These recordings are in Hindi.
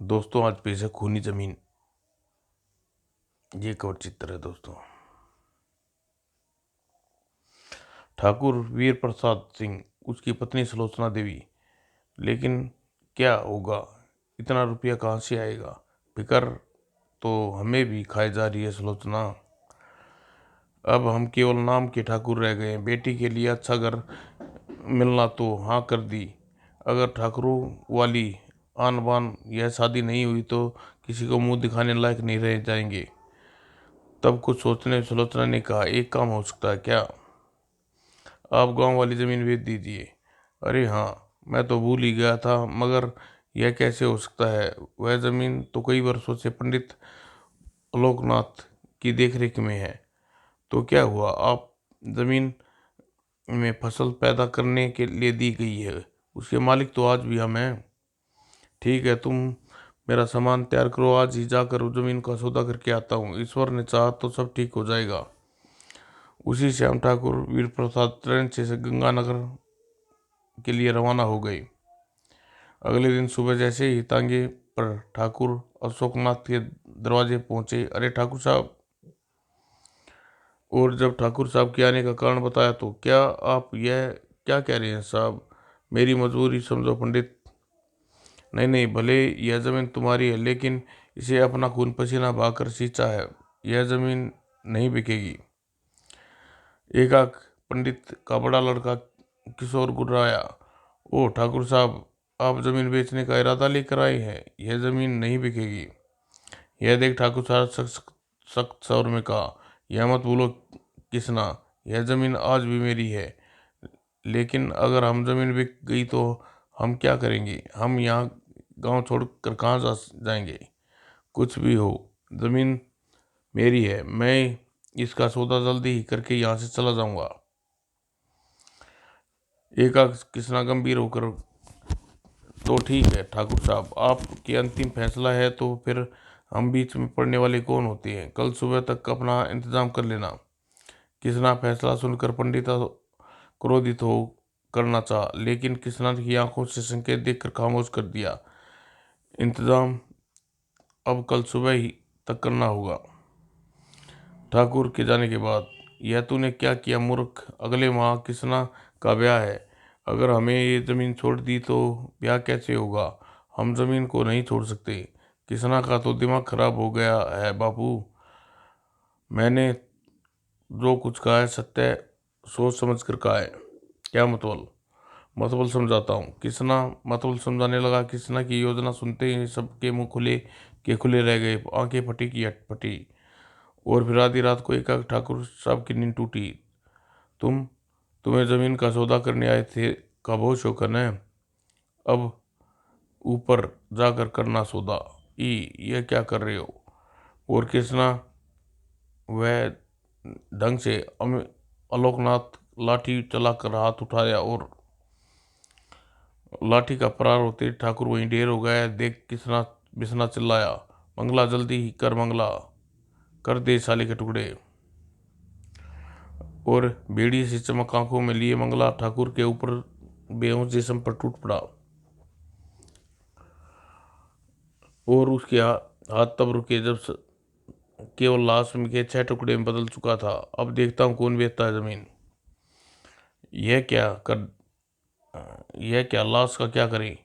दोस्तों आज पेश है खूनी जमीन। ये कवर चित्र है दोस्तों। ठाकुर वीर प्रसाद सिंह, उसकी पत्नी सुलोचना देवी। लेकिन क्या होगा, इतना रुपया कहाँ से आएगा? फिकर तो हमें भी खाई जा रही है सुलोचना। अब हम केवल नाम के ठाकुर रह गए। बेटी के लिए अच्छा घर मिलना तो हाँ कर दी। अगर ठाकुरों वाली आन बान यह शादी नहीं हुई तो किसी को मुंह दिखाने लायक नहीं रह जाएंगे। तब कुछ सोचने सुलोचना ने कहा, एक काम हो सकता है क्या? आप गांव वाली जमीन बेच दीजिए। अरे हाँ, मैं तो भूल ही गया था, मगर यह कैसे हो सकता है? वह जमीन तो कई वर्षों से पंडित आलोकनाथ की देखरेख में है। तो क्या हुआ? आप जमीन में फसल पैदा करने के लिए दी गई है, उसके मालिक तो आज भी हम हैं। ठीक है, तुम मेरा सामान तैयार करो, आज ही जाकर उस जमीन का सौदा करके आता हूँ। ईश्वर ने चाहा तो सब ठीक हो जाएगा। उसी श्याम ठाकुर वीर प्रसाद ट्रेन से गंगानगर के लिए रवाना हो गए। अगले दिन सुबह जैसे ही तांगे पर ठाकुर अशोकनाथ के दरवाजे पहुंचे, अरे ठाकुर साहब। और जब ठाकुर साहब के आने का कारण बताया तो क्या आप यह क्या कह रहे हैं साहब? मेरी मजबूरी समझो पंडित। नहीं नहीं, भले यह जमीन तुम्हारी है, लेकिन इसे अपना खून पसीना बहाकर सींचा है। यह जमीन नहीं बिकेगी। एकाक पंडित का बड़ा लड़का किशोर गुर्राया। ओ ठाकुर साहब, आप जमीन बेचने का इरादा लेकर आए हैं? यह जमीन नहीं बिकेगी। यह देख ठाकुर साहब सख्त सख्त स्वर में कहा, यह मत बोलो किसना, यह जमीन आज भी मेरी है। लेकिन अगर हम जमीन बिक गई तो हम क्या करेंगे? हम यहाँ गांव छोड़कर कहाँ जा जाएंगे? कुछ भी हो, जमीन मेरी है। मैं इसका सौदा जल्दी ही करके यहाँ से चला जाऊंगा। एकाक किसना गंभीर होकर, तो ठीक है ठाकुर साहब, आपकी अंतिम फैसला है तो फिर हम बीच में पड़ने वाले कौन होते हैं? कल सुबह तक अपना इंतजाम कर लेना। किसना फैसला सुनकर पंडित क्रोधित हो करना चाहा, लेकिन किसना की आंखों से संकेत देखकर खामोश कर दिया। इंतजाम अब कल सुबह ही तक करना होगा। ठाकुर के जाने के बाद, यह तूने क्या किया मूर्ख? अगले माह किसना का ब्याह है। अगर हमें ये जमीन छोड़ दी तो ब्याह कैसे होगा? हम जमीन को नहीं छोड़ सकते। किसना का तो दिमाग खराब हो गया है बापू। मैंने जो कुछ कहा है सत्य सोच समझ कर कहा है। क्या मतलब? मतलब समझाता हूँ। किसना मतलब समझाने लगा। किसना की योजना सुनते ही सबके मुंह खुले के खुले रह गए, आंखें फटी की फटी। और फिर आधी रात को एकाएक ठाकुर साहब की नींद टूटी। तुम तुम्हें जमीन का सौदा करने आए थे का बहुत शौकन है। अब ऊपर जाकर करना सौदा। ये क्या कर रहे हो? और किसना वह ढंग से आलोकनाथ लाठी चलाकर हाथ उठाया और लाठी का प्रहार होते ठाकुर वहीं ढेर हो गया। देख किसना बिसना चिल्लाया, मंगला जल्दी ही कर, मंगला कर दे साले के टुकड़े। और बेड़ी से चमक आंखों में लिए मंगला ठाकुर के ऊपर बेहोश जिस्म पर टूट पड़ा। और उसके हाथ तब रुके जब केवल लाश के 6 टुकड़े में बदल चुका था। अब देखता हूँ कौन बेचता है जमीन। यह क्या कर यह क्या लाश का क्या करें?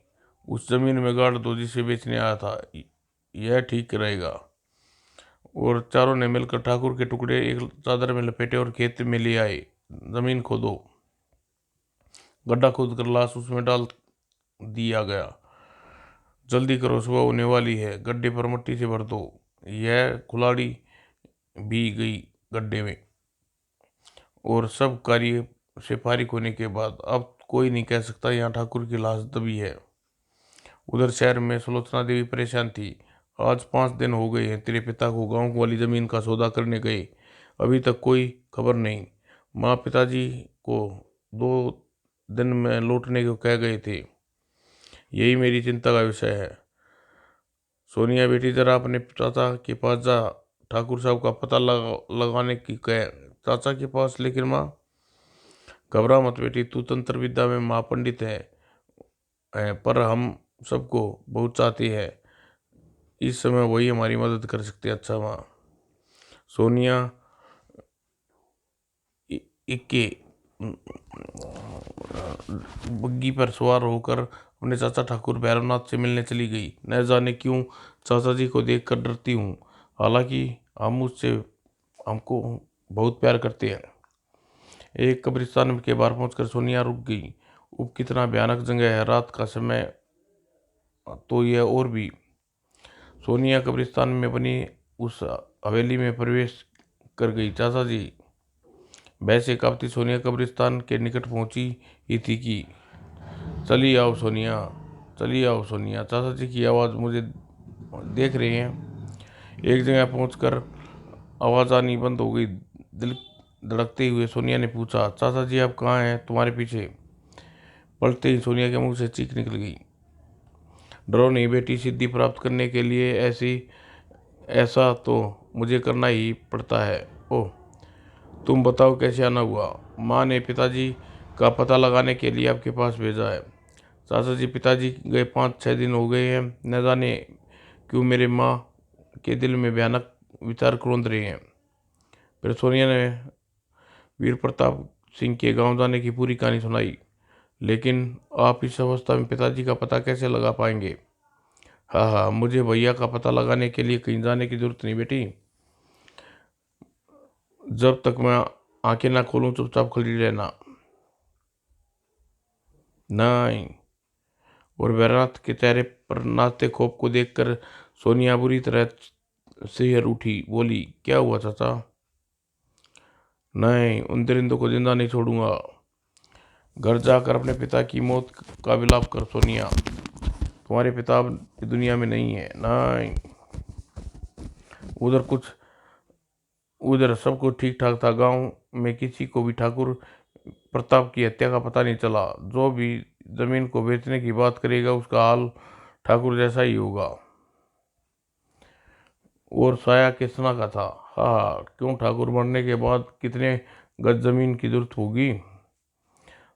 उस जमीन में गाड़ दो जिसे बेचने आया था, यह ठीक रहेगा। और चारों ने मिलकर ठाकुर के टुकड़े एक चादर में लपेटे और खेत में ले आए। जमीन खोदो। गड्ढा खोद कर लाश उसमें डाल दिया गया। जल्दी करो, सुबह होने वाली है। गड्ढे पर मिट्टी से भर दो। यह कुल्हाड़ी भी गई गड्ढे में। और सब कार्य से फारिग होने के बाद अब कोई नहीं कह सकता यहाँ ठाकुर की लाश दबी है। उधर शहर में सुलोचना देवी परेशान थी। आज 5 दिन हो गए हैं तेरे पिता को गांव वाली जमीन का सौदा करने गए, अभी तक कोई खबर नहीं। माँ पिताजी को 2 दिन में लौटने को कह गए थे। यही मेरी चिंता का विषय है। सोनिया बेटी, जरा अपने चाचा के पास जा, ठाकुर साहब का पता लगाने की कह। चाचा के पास? लेकिन माँ। घबरा मत बेटी, तू तंत्र विद्या में महापंडित है, पर हम सबको बहुत चाहती है। इस समय वही हमारी मदद कर सकते हैं। अच्छा माँ। सोनिया इक्के बग्गी पर सवार होकर अपने चाचा ठाकुर भैरवनाथ से मिलने चली गई। न जाने क्यों चाचा जी को देखकर डरती हूँ, हालांकि हम मुझसे हमको बहुत प्यार करते हैं। एक कब्रिस्तान के बाहर पहुंचकर सोनिया रुक गई। कितना भयानक जगह है, रात का समय तो यह और भी। सोनिया कब्रिस्तान में बनी उस हवेली में प्रवेश कर गई। चाचा जी। वैसे कांपती सोनिया कब्रिस्तान के निकट पहुंची ही थी कि चली आओ सोनिया, चली आओ सोनिया। चाचा जी की आवाज़ मुझे देख रहे हैं। एक जगह पहुंचकर आवाज़ आनी बंद हो गई। दिल धड़कते हुए सोनिया ने पूछा, चाचा जी आप कहाँ हैं? तुम्हारे पीछे। पलटते ही सोनिया के मुंह से चीख निकल गई, डरो नहीं बेटी, सिद्धि प्राप्त करने के लिए ऐसा तो मुझे करना ही पड़ता है। ओह, तुम बताओ कैसे आना हुआ? माँ ने पिताजी का पता लगाने के लिए आपके पास भेजा है। चाचा जी, पिताजी गए 5-6 दिन हो गए हैं। न जाने क्यों मेरे माँ के दिल में भयानक विचार क्रोंद रहे हैं। फिर सोनिया ने वीर प्रताप सिंह के गांव जाने की पूरी कहानी सुनाई। लेकिन आप इस अवस्था में पिताजी का पता कैसे लगा पाएंगे? हाँ हाँ, मुझे भैया का पता लगाने के लिए कहीं जाने की जरूरत नहीं बेटी। जब तक मैं आंखें ना खोलूं चुपचाप खड़ी रहना। नहीं। और भैरवनाथ के चेहरे पर नाचते खौफ को देखकर सोनिया बुरी तरह से उठी, बोली, क्या हुआ चाचा? नहीं, उन दरिंदों को जिंदा नहीं छोड़ूंगा। घर जाकर अपने पिता की मौत का विलाप कर सोनिया। तुम्हारे पिता अब दुनिया में नहीं है। नहीं। उधर कुछ उधर सब कुछ ठीक ठाक था। गांव में किसी को भी ठाकुर प्रताप की हत्या का पता नहीं चला। जो भी जमीन को बेचने की बात करेगा उसका हाल ठाकुर जैसा ही होगा। और साया किसना का था? हाँ, क्यों? ठाकुर मरने के बाद कितने गज जमीन की जरूरत होगी?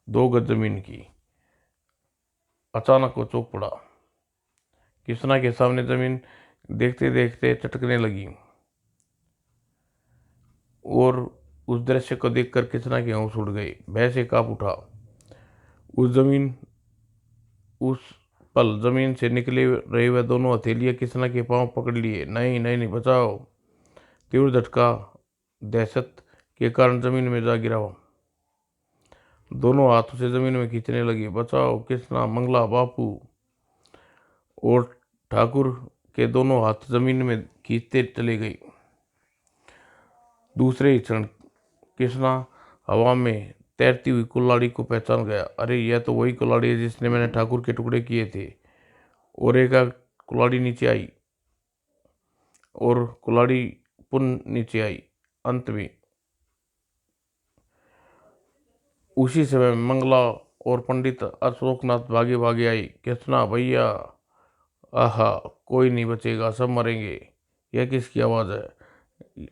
2 गज जमीन की। अचानक वो चौंक पड़ा। किसना के सामने जमीन देखते देखते चटकने लगी और उस दृश्य को देखकर किसना के होश उड़ गए। भय से कांप उठा। उस पल जमीन से निकले रहे हुए दोनों हथेलियां किसना के पांव पकड़ लिए। नहीं नहीं नहीं, बचाओ। तीव्र झटका दहशत के कारण जमीन में जा गिरा। दोनों हाथ उसे जमीन में खींचने लगे। बचाओ किसना, मंगला, बापू। और ठाकुर के दोनों हाथ जमीन में खींचते चले गए। दूसरे ही क्षण किसना हवा में तैरती हुई कुल्हाड़ी को पहचान गया। अरे, यह तो वही कुल्हाड़ी है जिसने मैंने ठाकुर के टुकड़े किए थे। और एक कुल्हाड़ी नीचे आई और कुल्हाड़ी पुनः नीचे आई। अंत में उसी समय मंगला और पंडित अशोकनाथ भागे भागे आई। किसना भैया, आहा, कोई नहीं बचेगा, सब मरेंगे। यह किसकी आवाज़ है?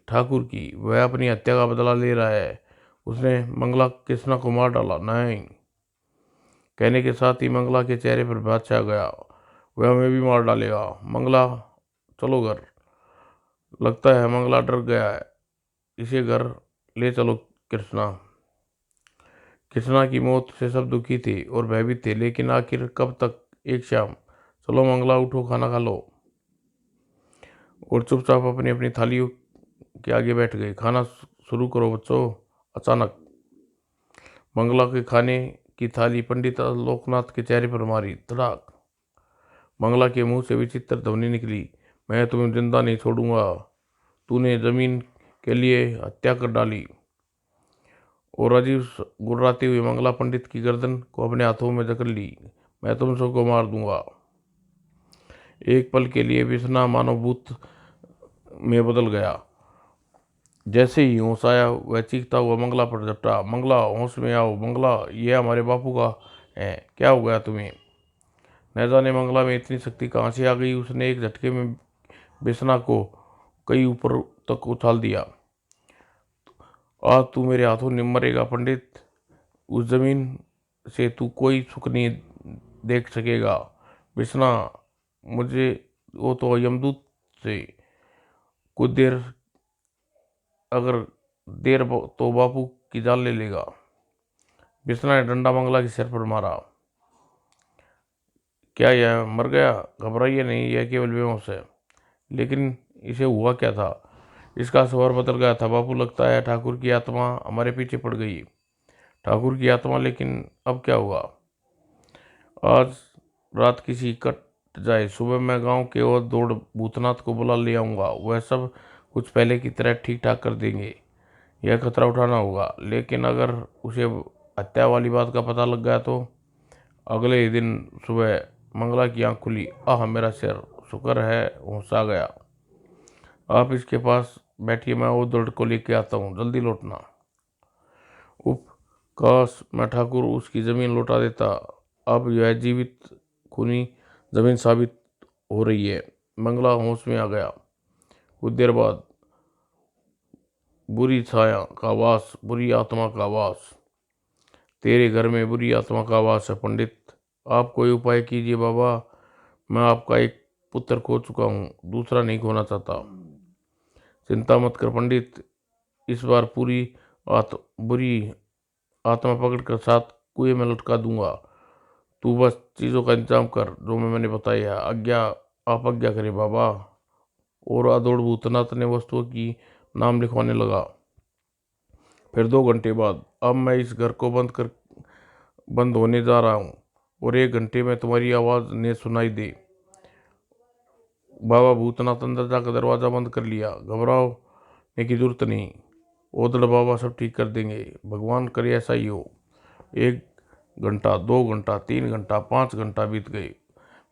ठाकुर की। वह अपनी हत्या का बदला ले रहा है। उसने मंगला किसना को मार डाला। नहीं। कहने के साथ ही मंगला के चेहरे पर भाव छा गया। वह हमें भी मार डालेगा। मंगला, चलो घर। लगता है मंगला डर गया है। इसे घर ले चलो। कृष्णा। कृष्णा की मौत से सब दुखी थे और भयभीत थे, लेकिन आखिर कब तक? एक शाम, चलो मंगला उठो, खाना खा लो। और चुपचाप अपनी अपनी थालियों के आगे बैठ गए। खाना शुरू करो बच्चों। अचानक मंगला के खाने की थाली पंडित लोकनाथ के चेहरे पर मारी। धड़ाक। मंगला के मुंह से विचित्र ध्वनि निकली, मैं तुम्हें जिंदा नहीं छोड़ूंगा। तूने जमीन के लिए हत्या कर डाली। और अजीब गुर्राते हुए मंगला पंडित की गर्दन को अपने हाथों में जकड़ ली। मैं तुम सबको मार दूंगा। एक पल के लिए बिस्ना मानव भूत में बदल गया। जैसे ही होश आया वह चीखता हुआ मंगला पर झपटा। मंगला, होश में आओ। मंगला, यह हमारे बापू का है। क्या हो गया तुम्हें? न जाने मंगला में इतनी शक्ति कहाँ से आ गई। उसने एक झटके में बिस्ना को कई ऊपर तक उछाल दिया। आज तू मेरे हाथों में मरेगा पंडित। उस जमीन से तू कोई सुख नहीं देख सकेगा। बिस्ना, मुझे वो तो यमदूत से कुछ देर, अगर तो बापू की जान ले लेगा। बिस्ना ने डंडा मंगला के सिर पर मारा। क्या यह मर गया? घबराइए नहीं, यह केवल बेहोश है। लेकिन इसे हुआ क्या था? इसका स्वभाव बदल गया था बापू। लगता है ठाकुर की आत्मा हमारे पीछे पड़ गई। ठाकुर की आत्मा? लेकिन अब क्या हुआ? आज रात किसी कट जाए, सुबह मैं गांव के और दौड़ भूतनाथ को बुला ले आऊंगा। वह सब कुछ पहले की तरह ठीक ठाक कर देंगे। यह खतरा उठाना होगा। लेकिन अगर उसे हत्या वाली बात का पता लग गया तो? अगले ही दिन सुबह मंगला की आंख खुली। आह मेरा सिर, शुक्र है होश आ गया। आप इसके पास बैठिए, मैं वो दौड़ को लेके आता हूँ, जल्दी लौटना। उफ, काश मैं ठाकुर उसकी जमीन लौटा देता। अब यह जीवित खूनी जमीन साबित हो रही है। मंगला होश में आ गया। कुछ देर बाद बुरी छाया का वास, बुरी आत्मा का वास। तेरे घर में बुरी आत्मा का वास है पंडित। आप कोई उपाय कीजिए बाबा। मैं आपका एक पुत्र खो चुका हूँ, दूसरा नहीं खोना चाहता। चिंता मत कर पंडित, इस बार बुरी आत्मा पकड़कर साथ कुएं में लटका दूंगा। तू बस चीज़ों का इंतजाम कर जो मैंने बताया है। आप आज्ञा करें बाबा। और आदौड़ भूतनाथ ने वस्तुओं की नाम लिखवाने लगा। फिर 2 घंटे बाद, अब मैं इस घर को बंद होने जा रहा हूँ और 1 घंटे में तुम्हारी आवाज़ ने सुनाई दे। बाबा भूतनाथ अंदर जाकर दरवाज़ा बंद कर लिया। घबराने की जरूरत नहीं, ओदड़ बाबा सब ठीक कर देंगे। भगवान करे ऐसा ही हो। 1 घंटा, 2 घंटा, 3 घंटा, 5 घंटा बीत गए।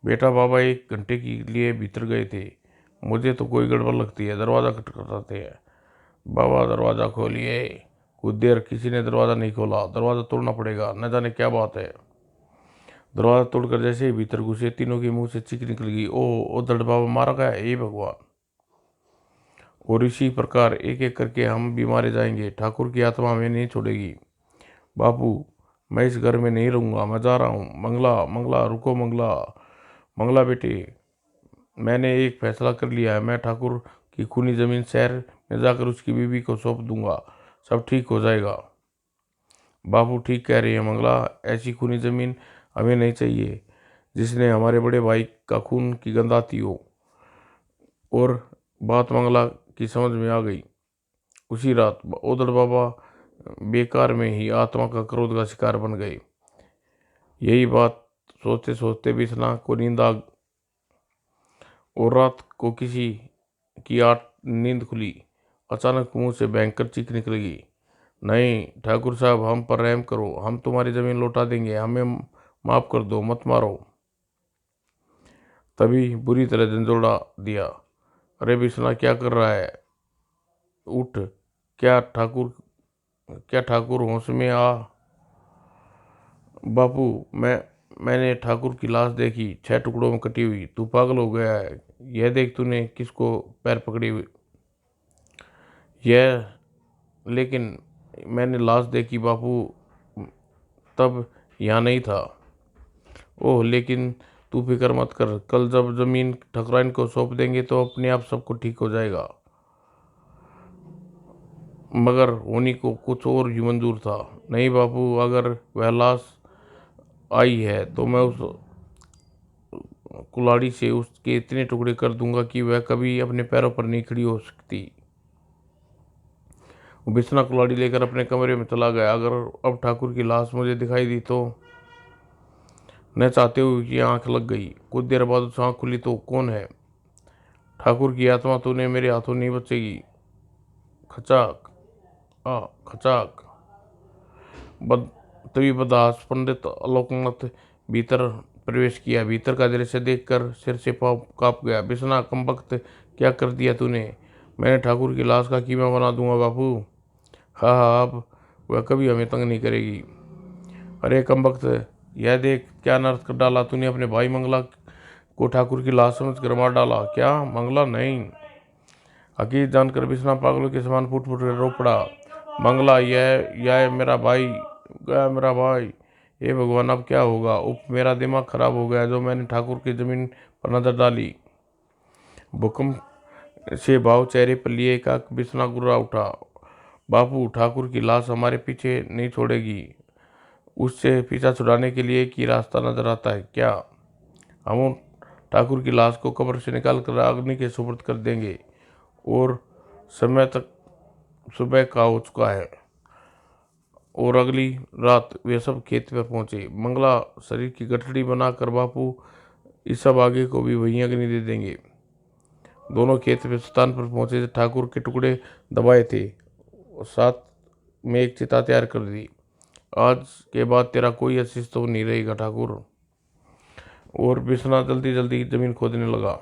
बेटा बाबा 1 घंटे के लिए भीतर गए थे। मुझे तो कोई गड़बड़ लगती है। दरवाज़ा खटखटाते हैं। बाबा दरवाज़ा खोलिए। कुछ देर किसी ने दरवाज़ा नहीं खोला। दरवाज़ा तोड़ना पड़ेगा, न जाने क्या बात है। दरवाज़ा तोड़कर जैसे ही भीतर घुसे, तीनों के मुंह से चीख निकल गई। ओ दड़ बाबा मारा गया, हे भगवान। और इसी प्रकार एक एक करके हम भी मारे जाएंगे। ठाकुर की आत्मा हमें नहीं छोड़ेगी। बापू, मैं इस घर में नहीं रहूँगा, मैं जा रहा हूँ। मंगला, मंगला रुको मंगला। मंगला बेटे, मैंने एक फैसला कर लिया है। मैं ठाकुर की खूनी जमीन शहर में जाकर उसकी बीवी को सौंप दूंगा। सब ठीक हो जाएगा। बापू ठीक कह रही है मंगला। ऐसी खूनी जमीन हमें नहीं चाहिए जिसने हमारे बड़े भाई का खून की गंध आती हो। और बात मंगला की समझ में आ गई। उसी रात ओदड़ बाबा बेकार में ही आत्मा का क्रोध का शिकार बन गए। यही बात सोचते सोचते बिस्ना को नींद आ, और रात को किसी की नींद खुली। अचानक मुंह से भयंकर चीख निकल गई। नहीं ठाकुर साहब, हम पर रहम करो, हम तुम्हारी जमीन लौटा देंगे, हमें माफ कर दो, मत मारो। तभी बुरी तरह झंझोड़ा दिया। अरे बिस्ना क्या कर रहा है? उठ। क्या ठाकुर क्या ठाकुर होश में आ? बापू, मैंने ठाकुर की लाश देखी, 6 टुकड़ों में कटी हुई। तू पागल हो गया है? यह देख तूने किसको पैर पकड़ी हुई। यह लेकिन मैंने लाश देखी बापू, तब यहाँ नहीं था। ओह, लेकिन तू फिक्र मत कर, कल जब जमीन ठकुराइन को सौंप देंगे तो अपने आप सबको ठीक हो जाएगा। मगर होनी को कुछ और ही मंजूर था। नहीं बापू, अगर वह लाश आई है तो मैं उस कुल्हाड़ी से उसके इतने टुकड़े कर दूंगा कि वह कभी अपने पैरों पर नहीं खड़ी हो सकती। वो बिस्ना कुल्हाड़ी लेकर अपने कमरे में चला गया। अगर अब ठाकुर की लाश मुझे दिखाई दी तो? न चाहते हुए कि आंख लग गई। कुछ देर बाद उस आंख खुली तो कौन है? ठाकुर की आत्मा, तूने मेरे हाथों नहीं बचेगी। खचाक, आ खचाक। तभी बदहास पंडित आलोकनाथ भीतर प्रवेश किया। भीतर का दृश्य देखकर सिर से पाँव कांप गया। बिस्ना, कमबख्त, क्या कर दिया तूने? मैंने ठाकुर की लाश का कीमा बना दूंगा बापू। हाँ हाँ, अब वह कभी हमें तंग नहीं करेगी। अरे कमबख्त, यह देख क्या नर्क कर डाला तूने। अपने भाई मंगला को ठाकुर की लाश समझ कर मार डाला। क्या मंगला नहीं? हकीकत जानकर बिस्ना पागलों के समान फूट फूट कर रो पड़ा। मंगला, यह मेरा भाई गया, मेरा भाई। हे भगवान, अब क्या होगा? उप, मेरा दिमाग खराब हो गया जो मैंने ठाकुर की जमीन पर नजर डाली। भूकंप से भाव चेहरे पर लिए का बिस्ना गुर्रा उठा। बापू, ठाकुर की लाश हमारे पीछे नहीं छोड़ेगी। उससे पीछा छुड़ाने के लिए की रास्ता नजर आता है क्या? हम ठाकुर की लाश को कब्र से निकाल कर अग्नि के सुपुर्द कर देंगे और समय तक सुबह का हो चुका है। और अगली रात वे सब खेत पर पहुंचे। मंगला शरीर की गठड़ी बनाकर बापू इस सब आगे को भी वहीं अग्नि दे देंगे। दोनों खेत पे स्थान पर पहुंचे। ठाकुर के टुकड़े दबाए थे और साथ में एक चिता तैयार कर दी। आज के बाद तेरा कोई अस्तित्व तो नहीं रहेगा ठाकुर। और बिस्ना जल्दी जल्दी जमीन खोदने लगा।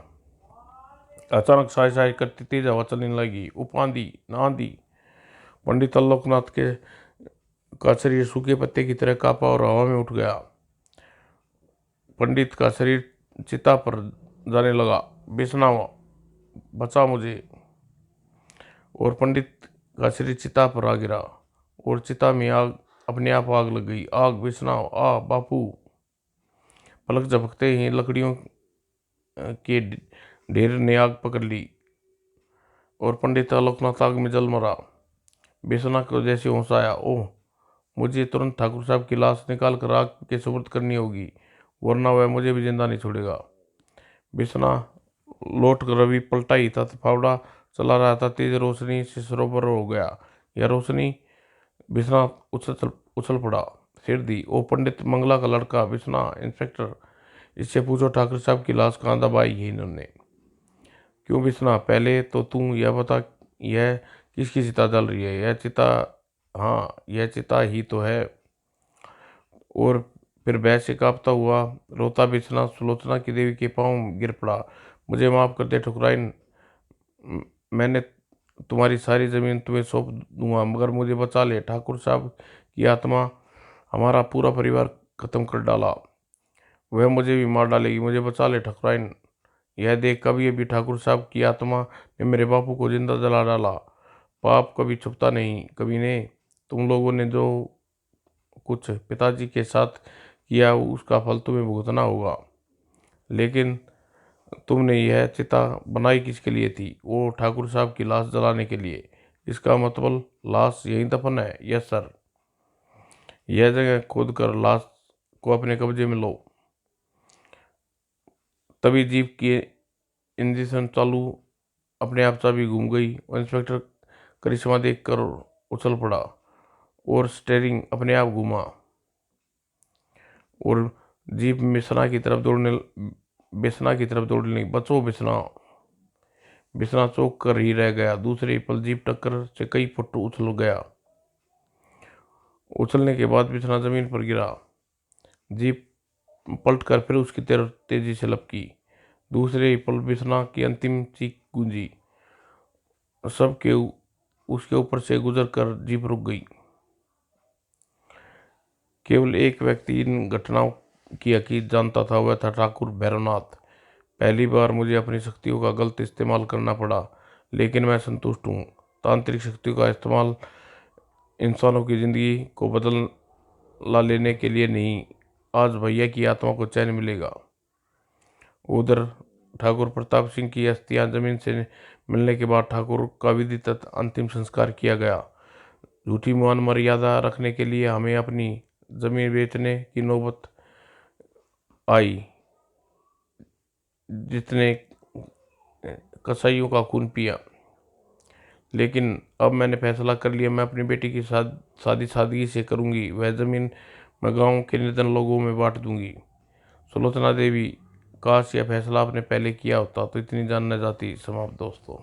अचानक साय साय करती तेज हवा चलने लगी। उपांधी नांदी। पंडित आलोकनाथ का शरीर सूखे पत्ते की तरह कांपा और हवा में उठ गया। पंडित का शरीर चिता पर जाने लगा। बिस्ना, बचा मुझे। और पंडित का शरीर चिता पर आ गिरा और चिता में आग अपने आप आग लग गई। आग, बिस्ना, आ बापू। पलक झपकते ही लकड़ियों के ढेर ने आग पकड़ ली और पंडित आलोकनाथ आग में जल मरा। बिस्ना को जैसे होश आया। ओह, मुझे तुरंत ठाकुर साहब की लाश निकाल कर आग के सुपुर्द करनी होगी, वरना वह मुझे भी जिंदा नहीं छोड़ेगा। बिस्ना लौट कर रवि पलटा ही था। फावड़ा चला रहा था। तेज रोशनी से सरोवर हो गया। यह रोशनी। बिस्ना उछल पड़ा। सिर दी। ओ पंडित मंगला का लड़का बिस्ना, इंस्पेक्टर, इससे पूछो ठाकुर साहब की लाश कहाँ दबाई है इन्होंने? क्यों बिस्ना, पहले तो तू यह बता, यह किसकी चिता जल रही है? यह चिता? हाँ, यह चिता ही तो है। और फिर भय से कांपता हुआ रोता बिस्ना सुलोचना की देवी के पांव गिर पड़ा। मुझे माफ कर दे ठकुराइन, मैंने तुम्हारी सारी जमीन तुम्हें सौंप दूंगा, मगर मुझे बचा ले। ठाकुर साहब की आत्मा हमारा पूरा परिवार खत्म कर डाला, वह मुझे भी मार डालेगी। मुझे बचा ले ठकुराइन। यह देख, कभी अभी ठाकुर साहब की आत्मा ने मेरे बापू को जिंदा जला डाला। पाप कभी छुपता नहीं। कभी ने तुम लोगों ने जो कुछ पिताजी के साथ किया उसका फल तुम्हें भुगतना होगा। लेकिन तुमने यह चिता बनाई किसके लिए थी? वो ठाकुर साहब की लाश जलाने के लिए। इसका मतलब लाश यहीं दफन है? Yes sir. यह जगह खोद कर लाश को अपने कब्जे में लो। तभी जीप की इंजन चालू अपने आप चाबी घूम गई और इंस्पेक्टर करिश्मा देखकर उछल पड़ा और स्टीयरिंग अपने आप घूमा और जीप बिस्ना की तरफ दौड़ने लगी। बचो बिस्ना। बिस्ना चौंक कर ही रह गया। दूसरे पल जीप टक्कर से कई फुट उछल गया। उछलने के बाद बिस्ना जमीन पर गिरा। जीप पलट कर फिर उसकी तरफ तेजी से लपकी। दूसरे ही पल बिस्ना की अंतिम चीख गूंजी। सबके उसके ऊपर से गुजर कर जीप रुक गई। केवल एक व्यक्ति इन घटनाओं की हकीकत जानता था, वह था ठाकुर भैरवनाथ। पहली बार मुझे अपनी शक्तियों का गलत इस्तेमाल करना पड़ा, लेकिन मैं संतुष्ट हूँ। तांत्रिक शक्तियों का इस्तेमाल इंसानों की जिंदगी को बदला लेने के लिए नहीं, आज भैया की आत्मा को चैन मिलेगा। उधर ठाकुर प्रताप सिंह की अस्थियां जमीन से मिलने के बाद ठाकुर का विधिवत अंतिम संस्कार किया गया। झूठी मान मर्यादा रखने के लिए हमें अपनी जमीन बेचने की नौबत आई। जितने कसाईयों का खून पिया। लेकिन अब मैंने फैसला कर लिया, मैं अपनी बेटी की शादी सादगी से करूंगी। वह जमीन मैं गांव के निर्धन लोगों में बांट दूंगी। सुलोचना देवी, काश यह फैसला आपने पहले किया होता तो इतनी जान न जाती। समाप्त दोस्तों।